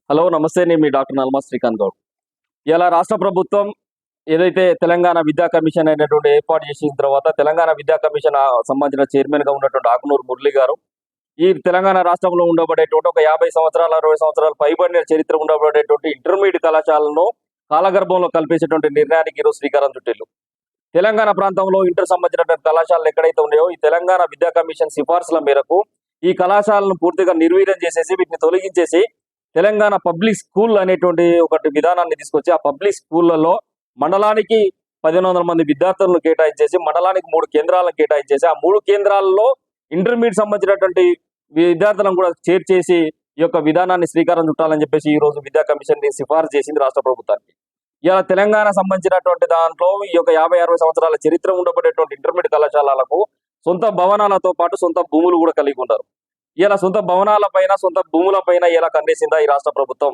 Hello నమస్తే, నేను మీ doctor నల్మా Srikanth Goud. ఇలా రాష్ట్ర ప్రభుత్వం ఏదైతే తెలంగాణ విద్యా కమిషన్ అనేటువంటి ఏర్పాటు చేసిన తర్వాత తెలంగాణ విద్యా కమిషన్ సంబంధించిన చైర్మన్ గా ఉన్నటువంటి ఆకునూరు మురళి గారు ఈ తెలంగాణ రాష్ట్రంలో ఉండబడేటువంటి ఒక 50 సంవత్సరాలు 60 సంవత్సరాలు పైబడిన చరిత్ర ఉండబడేటువంటి ఇంటర్మీడియట్ కళాశాలను కాలగర్భంలో కల్పించేటువంటి నిర్ణయానికి ఈరోజు శ్రీకారం చుట్టిల్లు. తెలంగాణ ప్రాంతంలో ఇంటర్ సంబంధించినటువంటి కళాశాలలు ఎక్కడైతే ఉన్నాయో ఈ తెలంగాణ విద్యా కమిషన్ సిఫార్సుల మేరకు ఈ కళాశాలను పూర్తిగా నిర్వీర్యం చేసేసి వీటిని తొలగించేసి తెలంగాణ పబ్లిక్ స్కూల్ అనేటువంటి ఒకటి విధానాన్ని తీసుకొచ్చి ఆ పబ్లిక్ స్కూళ్లలో మండలానికి 1500 మంది విద్యార్థులను కేటాయించేసి మండలానికి 3 కేంద్రాలను కేటాయించేసి ఆ 3 కేంద్రాల్లో ఇంటర్మీడియట్ సంబంధించినటువంటి విద్యార్థులను కూడా చేర్చేసి ఈ యొక్క విధానాన్ని శ్రీకారం చుట్టాలని చెప్పేసి ఈ రోజు విద్యా కమిషన్ ని సిఫార్సు చేసింది రాష్ట్ర ప్రభుత్వానికి. ఇలా తెలంగాణ సంబంధించినటువంటి దాంట్లో ఈ యొక్క 50-60 సంవత్సరాల చరిత్ర ఉండబడేటువంటి ఇంటర్మీడియట్ కళాశాలలకు సొంత భవనాలతో పాటు సొంత భూములు కూడా కలిగి ఉన్నారు. ఇలా సొంత భవనాల పైన సొంత భూముల పైన ఎలా కన్నేసిందా ఈ రాష్ట్ర ప్రభుత్వం?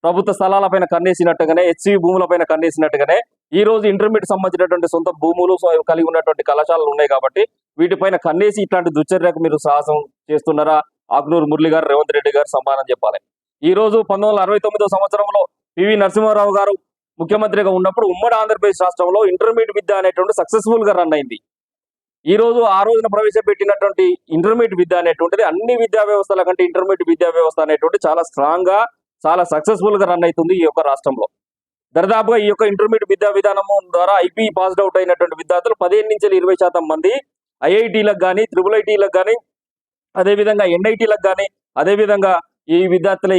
ప్రభుత్వ స్థలాల పైన కన్నేసినట్టుగానే హెచ్సివి భూముల పైన కన్నేసినట్టుగానే ఈ రోజు ఇంటర్మీడియట్ సంబంధించినటువంటి సొంత భూములు కలిగి ఉన్నటువంటి కళాశాలలు ఉన్నాయి కాబట్టి వీటిపైన కన్నేసి ఇట్లాంటి దుశ్చర్యకు మీరు సాహసం చేస్తున్నారా? ఆకునూరు మురళి గారు, రేవంత్ రెడ్డి గారు సమాధానం చెప్పాలి. ఈ రోజు 1969 సంవత్సరంలో పివి నరసింహారావు గారు ముఖ్యమంత్రిగా ఉన్నప్పుడు ఉమ్మడి ఆంధ్రప్రదేశ్ రాష్ట్రంలో ఇంటర్మీడియట్ విద్య అనేటువంటి సక్సెస్ఫుల్ గా రన్ అయింది. ఈ రోజు ఆ రోజున ప్రవేశపెట్టినటువంటి ఇంటర్మీడియట్ విద్య అనేటువంటిది అన్ని విద్యా వ్యవస్థల కంటే ఇంటర్మీడియట్ విద్యా వ్యవస్థ అనేటువంటి చాలా స్ట్రాంగ్ గా చాలా సక్సెస్ఫుల్ గా రన్ అవుతుంది ఈ యొక్క రాష్ట్రంలో. దరిదాపుగా ఈ యొక్క ఇంటర్మీడియట్ విద్యా విధానం ద్వారా ఐపీ పాస్డ్ అవుట్ అయినటువంటి విద్యార్థులు 15 నుంచి 20% మంది ఐఐటీలకు కానీ IIITలకు కానీ అదేవిధంగా ఎన్ఐటీలకు కానీ అదేవిధంగా ఈ విద్యార్థులు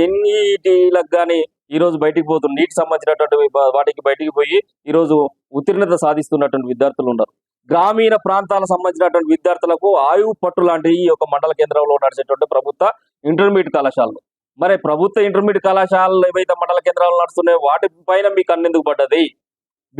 ఎన్ఈటీలకు కానీ ఈ రోజు బయటికి పోతున్న నీట్ సంబంధించినటువంటి వాటికి బయటికి పోయి ఈ రోజు ఉత్తీర్ణత సాధిస్తున్నటువంటి విద్యార్థులు ఉన్నారు. గ్రామీణ ప్రాంతాలకు సంబంధించినటువంటి విద్యార్థులకు ఆయువు పట్టు లాంటి ఈ యొక్క మండల కేంద్రంలో నడిచేటువంటి ప్రభుత్వ ఇంటర్మీడియట్ కళాశాలలు. మరి ప్రభుత్వ ఇంటర్మీడియట్ కళాశాలలు ఏవైతే మండల కేంద్రాలు నడుస్తున్నాయో వాటి పైన మీకు కన్నెందుకు పడ్డది?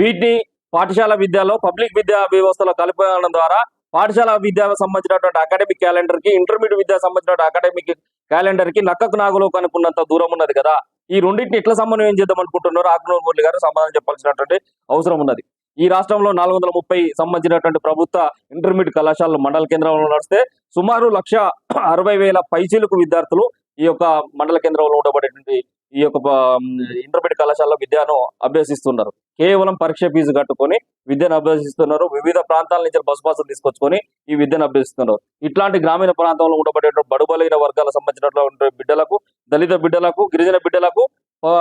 వీటిని పాఠశాల విద్యలో పబ్లిక్ విద్యా వ్యవస్థలో కలపడం ద్వారా పాఠశాల విద్యకు సంబంధించినటువంటి అకాడమిక్ క్యాలెండర్ కి ఇంటర్మీడియట్ విద్యా సంబంధించిన అకాడమిక్ క్యాలెండర్ కి నక్కకు నాగులో కనుక్కున్నంత దూరం ఉన్నది కదా. ఈ రెండింటిని ఎట్లా సమన్వయం చేద్దాం అనుకుంటున్నారు? ఆకునూరు మురళి గారు సమాధానం చెప్పాల్సినటువంటి అవసరం ఉన్నది. ఈ రాష్ట్రంలో 430 సంబంధించినటువంటి ప్రభుత్వ ఇంటర్మీడియట్ కళాశాలలు మండల కేంద్రంలో నడిస్తే సుమారు 1,60,000 పైచీలకు విద్యార్థులు ఈ యొక్క మండల కేంద్రంలో ఉండబడేటువంటి ఈ యొక్క ఇంటర్మీడియట్ కళాశాలలో విద్యను అభ్యసిస్తున్నారు. కేవలం పరీక్ష ఫీజు కట్టుకొని విద్యను అభ్యసిస్తున్నారు. వివిధ ప్రాంతాల నుంచి బస్సు పాసులు తీసుకొచ్చుకొని ఈ విద్యను అభ్యసిస్తున్నారు. ఇట్లాంటి గ్రామీణ ప్రాంతంలో ఉండబడేటువంటి బడుబలైన వర్గాలకు సంబంధించినటువంటి బిడ్డలకు, దళిత బిడ్డలకు, గిరిజన బిడ్డలకు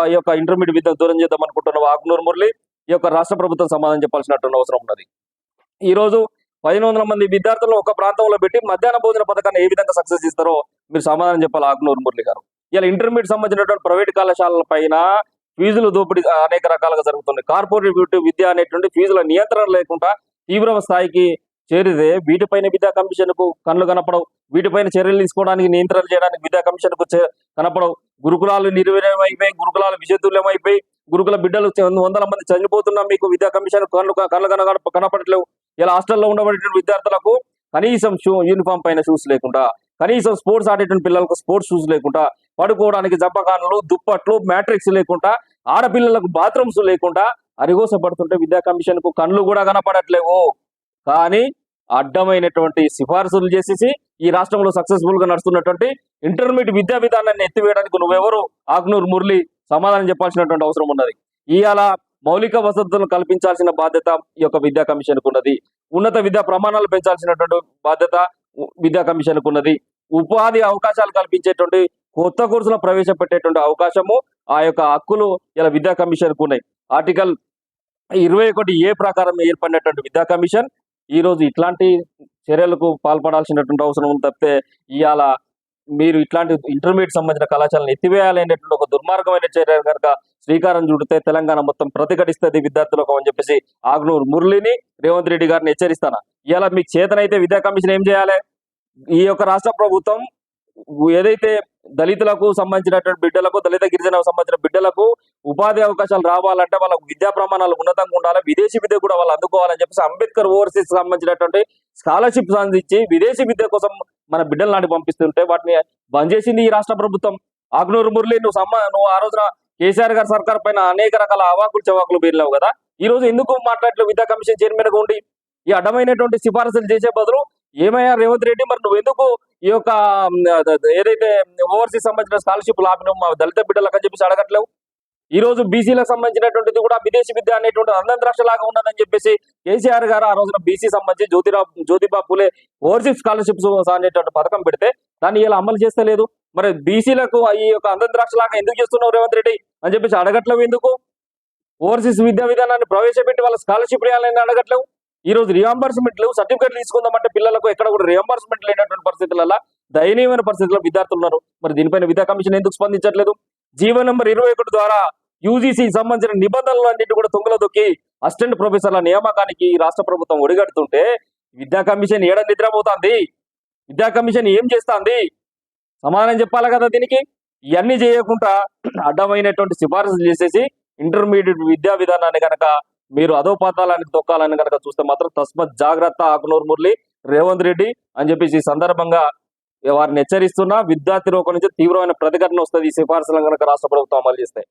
ఈ యొక్క ఇంటర్మీడియట్ విద్యను దూరం చేద్దాం అనుకుంటున్న ఆకునూరు మురళి ఈ యొక్క రాష్ట్ర ప్రభుత్వం సమాధానం చెప్పాల్సినటువంటి అవసరం ఉన్నది. ఈ రోజు 1500 మంది విద్యార్థులను ఒక ప్రాంతంలో పెట్టి మధ్యాహ్న భోజన పథకాన్ని ఏ విధంగా సక్సెస్ ఇస్తారో మీరు సమాధానం చెప్పాలి ఆకునూరు మురళి గారు. ఇలా ఇంటర్మీడియట్ సంబంధించినటువంటి ప్రైవేట్ కళాశాలల పైన ఫీజులు దోపిడీ అనేక రకాలుగా జరుగుతుంది. కార్పొరేట్ విద్య అనేటువంటి ఫీజుల నియంత్రణ లేకుండా తీవ్ర స్థాయికి చేరితే వీటిపైన విద్యా కమిషన్ కు కళ్ళు కనపడవు. వీటిపైన చర్యలు తీసుకోవడానికి, నియంత్రణ చేయడానికి విద్యా కమిషన్ కు కనపడవు. గురుకులాలు నిర్వీర్యం అయిపోయి, గురుకులాలు విషతుల్యం అయిపోయి, గురుకుల బిడ్డలు 100 మంది చనిపోతున్నా మీకు విద్యా కమిషన్ కళ్ళు కనపడట్లేవు. ఇలా హాస్టల్లో ఉండబడిన విద్యార్థులకు కనీసం యూనిఫామ్ పైన షూస్ లేకుండా, కనీసం స్పోర్ట్స్ ఆడేటువంటి పిల్లలకు స్పోర్ట్స్ షూస్ లేకుండా, పడుకోవడానికి జంపకాన్లు, దుప్పట్లు, మ్యాట్రిక్స్ లేకుండా, ఆడపిల్లలకు బాత్రూమ్స్ లేకుండా అరిగోసపడుతుంటే విద్యా కమిషన్ కు కళ్ళు కూడా కనపడట్లేవు. కానీ అడ్డమైనటువంటి సిఫార్సులు చేసేసి ఈ రాష్ట్రంలో సక్సెస్ఫుల్ గా నడుస్తున్నటువంటి ఇంటర్మీడియట్ విద్యా విధానాన్ని ఎత్తివేయడానికి నువ్వెవరు ఆకునూరు మురళి సమాధానం చెప్పాల్సినటువంటి అవసరం ఉన్నది. ఇవాళ మౌలిక వసతులను కల్పించాల్సిన బాధ్యత ఈ యొక్క విద్యా కమిషన్ కు ఉన్నది. ఉన్నత విద్యా ప్రమాణాలు పెంచాల్సినటువంటి బాధ్యత విద్యా కమిషన్ కు ఉన్నది. ఉపాధి అవకాశాలు కల్పించేటువంటి కొత్త కోర్సులు ప్రవేశపెట్టేటువంటి అవకాశము ఆ యొక్క హక్కులు ఇలా విద్యా కమిషన్ కు ఉన్నాయి. ఆర్టికల్ 21A ప్రకారం ఏర్పడినటువంటి విద్యా కమిషన్ ఈ రోజు ఇట్లాంటి చర్యలకు పాల్పడాల్సినటువంటి అవసరం ఉంది తప్పితే ఇవాళ మీరు ఇట్లాంటి ఇంటర్మీడియట్ సంబంధించిన కళాశాలను ఎత్తివేయాలి అనేటువంటి ఒక దుర్మార్గమైన చర్య కనుక శ్రీకారం చుడితే తెలంగాణ మొత్తం ప్రతిఘటిస్తుంది విద్యార్థులకు అని చెప్పేసి ఆకునూరు మురళిని, రేవంత్ రెడ్డి గారిని హెచ్చరిస్తాను. ఇవాళ మీకు చేతనైతే విద్యా కమిషన్ ఏం చేయాలి? ఈ యొక్క రాష్ట్ర ప్రభుత్వం ఏదైతే దళితులకు సంబంధించినటువంటి బిడ్డలకు, దళిత గిరిజనకు సంబంధించిన బిడ్డలకు ఉపాధి అవకాశాలు రావాలంటే వాళ్ళకు విద్యా ప్రమాణాలు ఉన్నతంగా ఉండాలి, విదేశీ విద్య కూడా వాళ్ళు అందుకోవాలని చెప్పేసి అంబేద్కర్ ఓవర్సీస్ సంబంధించినటువంటి స్కాలర్షిప్స్ అందించి విదేశీ విద్య కోసం మన బిడ్డలు నాటి పంపిస్తుంటే వాటిని బంద్ చేసింది ఈ రాష్ట్ర ప్రభుత్వం. ఆకునూరు మురళి నువ్వు ఆ రోజున కేసీఆర్ గారి సర్కార్ పైన అనేక రకాల అవాకులు చవాకులు బీర్లేవు కదా. ఈ రోజు ఎందుకు మాట్లాడలేదు విద్యా కమిషన్ చైర్మన్ గా ఉండి? ఈ అడ్డమైనటువంటి సిఫారసులు చేసే బదులు ఏమయ్యా రేవంత్ రెడ్డి, మరి నువ్వెందుకు ఈ యొక్క ఏదైతే ఓవర్సీస్ సంబంధించిన స్కాలర్షిప్ ఆపినావు మా దళిత బిడ్డలకు అని చెప్పేసి అడగట్లేవు? ఈ రోజు బీసీలకు సంబంధించినటువంటిది కూడా విదేశీ విద్య అనేటువంటి అంధద్రాక్ష లాగా ఉన్నదని చెప్పేసి కేసీఆర్ గారు ఆ రోజున బీసీ సంబంధించి జ్యోతిబా పూలే ఓవర్సీస్ స్కాలర్షిప్స్ అనేటువంటి పథకం పెడితే దాన్ని ఇలా అమలు చేస్తే లేదు. మరి బీసీలకు ఈ యొక్క అంధద్రాక్ష లాగా ఎందుకు చేస్తున్నావు రేవంత్ రెడ్డి అని చెప్పేసి అడగట్లేవు ఎందుకు? ఓవర్సీస్ విద్యా విధానాన్ని ప్రవేశపెట్టి వాళ్ళ స్కాలర్షిప్ ఇవ్వాలని అడగట్లేవు. ఈ రోజు రియంబర్స్మెంట్ లేవు, సర్టిఫికేట్లు తీసుకుందామంటే పిల్లలకు ఎక్కడ కూడా రియంబర్స్మెంట్ లేనటువంటి పరిస్థితులలో దయనీయమైన పరిస్థితుల్లో విద్యార్థులు ఉన్నారు. మరి దీనిపైన విద్యా కమిషన్ ఎందుకు స్పందించట్లేదు? జీవో నెంబర్ 21 ద్వారా యూజీసీ సంబంధించిన నిబంధనలు అన్నింటి కూడా తొంగలో దొక్కి అసిస్టెంట్ ప్రొఫెసర్ల నియామకానికి రాష్ట్ర ప్రభుత్వం ఒడిగడుతుంటే విద్యా కమిషన్ ఏడ నిద్రపోతుంది? విద్యా కమిషన్ ఏం చేస్తుంది? సమాధానం చెప్పాలి కదా దీనికి. ఇవన్నీ చేయకుండా అడ్డమైనటువంటి సిఫారసులు చేసేసి ఇంటర్మీడియట్ విద్యా విధానాన్ని కనుక మీరు అధోపాతాలానికి తొక్కాలని కనుక చూస్తే మాత్రం తస్మత్ జాగ్రత్త ఆకునూరు మురళి, రేవంత్ రెడ్డి అని చెప్పేసి ఈ సందర్భంగా వారిని హెచ్చరిస్తున్నా. విద్యార్థి లోకం నుంచి తీవ్రమైన ప్రతిఘటన వస్తుంది ఈ సిఫారసులను కనుక రాష్ట్ర ప్రభుత్వం అమలు చేస్తే.